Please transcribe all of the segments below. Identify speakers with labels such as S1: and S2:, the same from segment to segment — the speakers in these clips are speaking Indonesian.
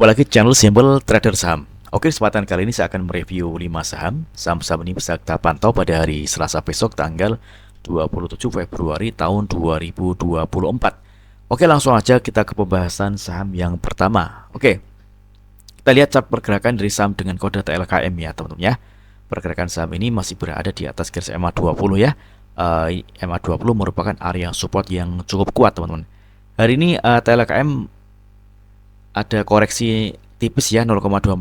S1: Jumpa lagi channel Simple Trader Saham. Oke, kesempatan kali ini saya akan mereview 5 saham. Saham-saham ini bisa kita pantau pada hari Selasa besok tanggal 27 Februari tahun 2024. Oke, langsung aja kita ke pembahasan saham yang pertama. Oke, kita lihat chart pergerakan dari saham dengan kode TLKM ya teman-teman ya. Pergerakan saham ini masih berada di atas garis MA20 ya. MA20 merupakan area support yang cukup kuat teman-teman. Hari ini TLKM ada koreksi tipis ya 0,24%,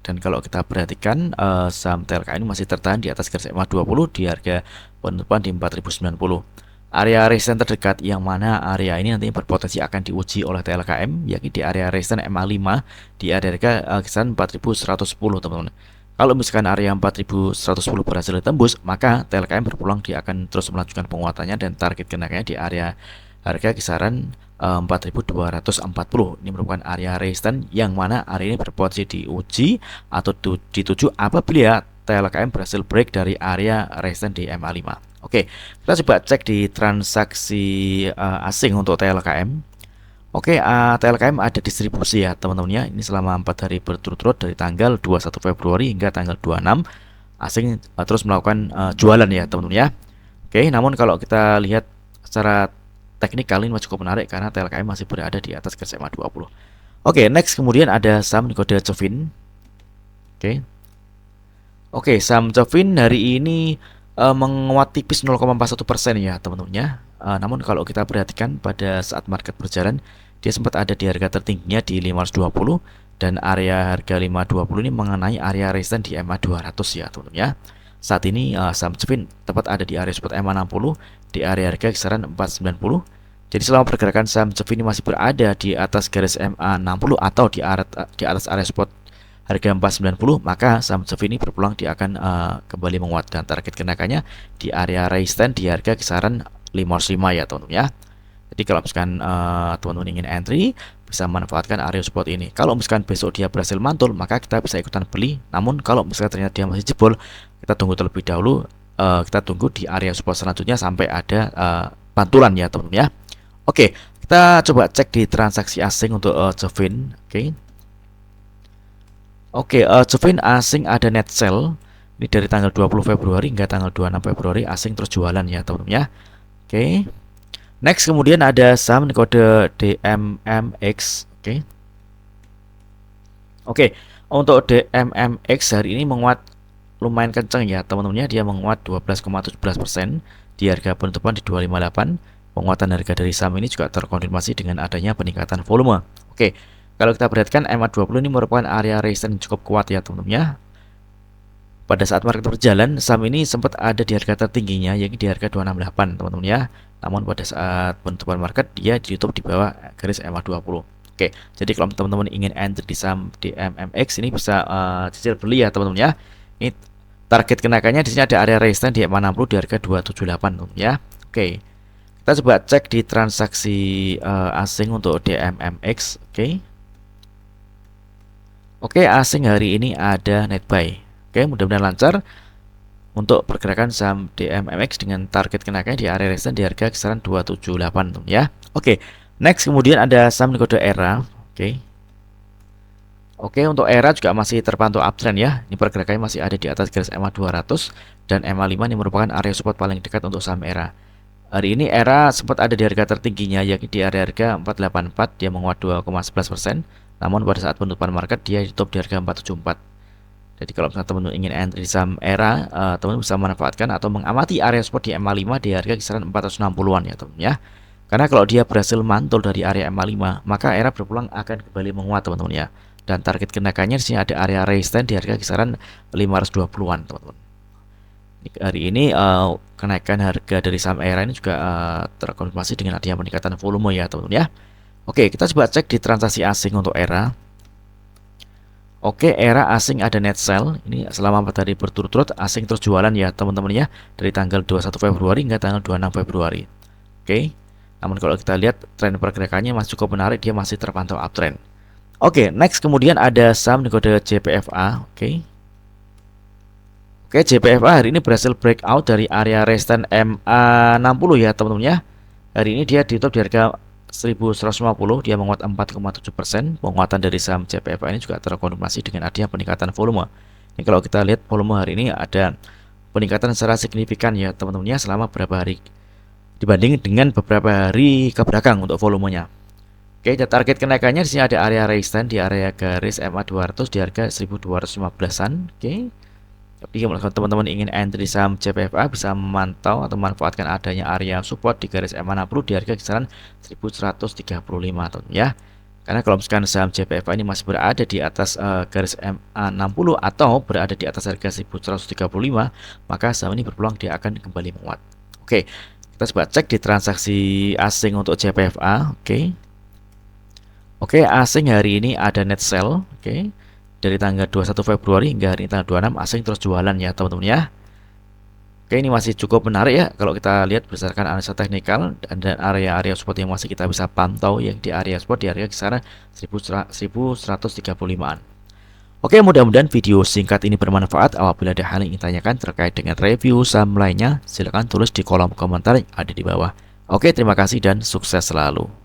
S1: dan kalau kita perhatikan saham TLKM ini masih tertahan di atas garis MA20 di harga penutupan di 4090. Area resistance terdekat yang mana area ini nantinya berpotensi akan diuji oleh TLKM yakni di area resistance MA5 di area harga kisaran 4110 teman-teman. Kalau misalkan area 4110 berhasil ditembus, maka TLKM berpeluang dia akan terus melanjutkan penguatannya dan target kenaikannya di area harga kisaran 4240. Ini merupakan area resistance yang mana area ini berpotensi diuji atau dituju apabila TLKM berhasil break dari area resistance di MA5. Oke, kita coba cek di transaksi asing untuk TLKM. Oke, TLKM ada distribusi ya teman-teman ya. Ini selama 4 hari berturut-turut dari tanggal 21 Februari hingga tanggal 26 asing terus melakukan jualan ya teman-teman ya. Oke, namun kalau kita lihat secara teknik kali ini cukup menarik karena TLKM masih berada di atas garis MA20. Oke, next kemudian ada saham di kode Covin. Oke, saham Covin hari ini menguat tipis 0,41% ya teman-teman ya. Namun kalau kita perhatikan pada saat market berjalan, dia sempat ada di harga tertingginya di 520 dan area harga 520 ini mengenai area resistance di MA200 ya teman-teman ya. Saat ini saham Covin tepat ada di area support MA60 di area harga kisaran 490. Jadi selama pergerakan saham Covin ini masih berada di atas garis MA60 atau di atas area support harga 490, maka saham Covin ini berpeluang dia akan kembali menguat dan target kenaikannya di area resistance di harga kisaran 505 ya teman-teman ya. Jadi kalau misalkan teman-teman ingin entry, bisa manfaatkan area support ini. Kalau misalkan besok dia berhasil mantul, maka kita bisa ikutan beli. Namun kalau misalkan ternyata dia masih jebol, kita tunggu terlebih dahulu. Kita tunggu di area support selanjutnya sampai ada pantulan ya teman-teman ya. Oke, kita coba cek di transaksi asing untuk Covin. Oke, Covin asing ada net sell ini dari tanggal 20 Februari hingga tanggal 26 Februari asing terus jualan ya teman-teman ya. Oke. Next kemudian ada saham di kode DMMX. Oke, untuk DMMX hari ini menguat lumayan kencang ya teman-teman ya. Dia menguat 12,17% di harga penutupan di 258. Penguatan harga dari saham ini juga terkonfirmasi dengan adanya peningkatan volume. Oke, kalau kita perhatikan MA20 ini merupakan area resistance yang cukup kuat ya teman-teman ya. Pada saat market berjalan, saham ini sempat ada di harga tertingginya yakni di harga 268 teman-teman ya. Namun pada saat penutupan market dia ditutup di bawah garis MA20. Oke, jadi kalau teman-teman ingin entry di saham DMMX ini bisa cicil beli ya teman-teman ya. Ini target kenaikannya di sini ada area resistance di MA60 di harga 278 teman-teman ya. Oke. Kita coba cek di transaksi asing untuk DMMX. Oke, asing hari ini ada net buy. Oke, mudah-mudahan lancar untuk pergerakan saham DMMX dengan target kenaikan di area resistance di harga kisaran 278 ya. Oke, next kemudian ada saham di kode ERA. Oke, untuk ERA juga masih terpantau uptrend ya. Ini pergerakannya masih ada di atas garis MA200 dan MA5 ini merupakan area support paling dekat untuk saham ERA. Hari ini ERA sempat ada di harga tertingginya yakni di area harga 484, dia menguat 2,11%. Namun pada saat penutupan market dia ditutup di harga 474. Jadi kalau misalnya teman-teman ingin entry saham ERA, teman-teman bisa manfaatkan atau mengamati area support di MA5 di harga kisaran 460-an ya teman-teman ya. Karena kalau dia berhasil mantul dari area MA5, maka ERA berpeluang akan kembali menguat teman-teman ya. Dan target kenaikannya di sini ada area resistance di harga kisaran 520-an teman-teman. Hari ini kenaikan harga dari saham ERA ini juga terkonfirmasi dengan adanya peningkatan volume ya teman-teman ya. Oke, kita coba cek di transaksi asing untuk ERA. Oke, ERA asing ada net sell. Ini selama 4 hari berturut-turut asing terus jualan ya teman-teman ya. Dari tanggal 21 Februari hingga tanggal 26 Februari. Oke. Namun kalau kita lihat tren pergerakannya masih cukup menarik, dia masih terpantau uptrend. Oke, next kemudian ada saham di kode JPFA. Oke, JPFA hari ini berhasil breakout dari area resistance MA60 ya teman-teman ya. Hari ini dia ditutup di harga 1150 dia menguat 4,7%. Penguatan dari saham JPFA ini juga terkonfirmasi dengan adanya peningkatan volume. Ini kalau kita lihat volume hari ini ada peningkatan secara signifikan ya teman-teman ya selama beberapa hari dibanding dengan beberapa hari ke belakang untuk volumenya. Oke, target kenaikannya di sini ada area resistance di area garis MA 200 di harga 1215-an. Oke. Jadi kalau teman-teman ingin entry saham JPFA bisa memantau atau memanfaatkan adanya area support di garis MA 60 di harga kisaran 1135 teman ya. Karena kalau misalkan saham JPFA ini masih berada di atas garis MA 60 atau berada di atas harga 1135, maka saham ini berpeluang dia akan kembali menguat. Oke, kita coba cek di transaksi asing untuk JPFA. Oke, asing hari ini ada net sell. Oke, dari tanggal 21 Februari hingga hari ini tanggal 26 asing terus jualan ya teman-teman ya. Oke, ini masih cukup menarik ya kalau kita lihat berdasarkan analisa teknikal dan area-area support yang masih kita bisa pantau yang di area support di area kisaran 1135-an. Oke, mudah-mudahan video singkat ini bermanfaat. Apabila ada hal yang ingin tanyakan terkait dengan review saham lainnya, silahkan tulis di kolom komentar yang ada di bawah. Oke, terima kasih dan sukses selalu.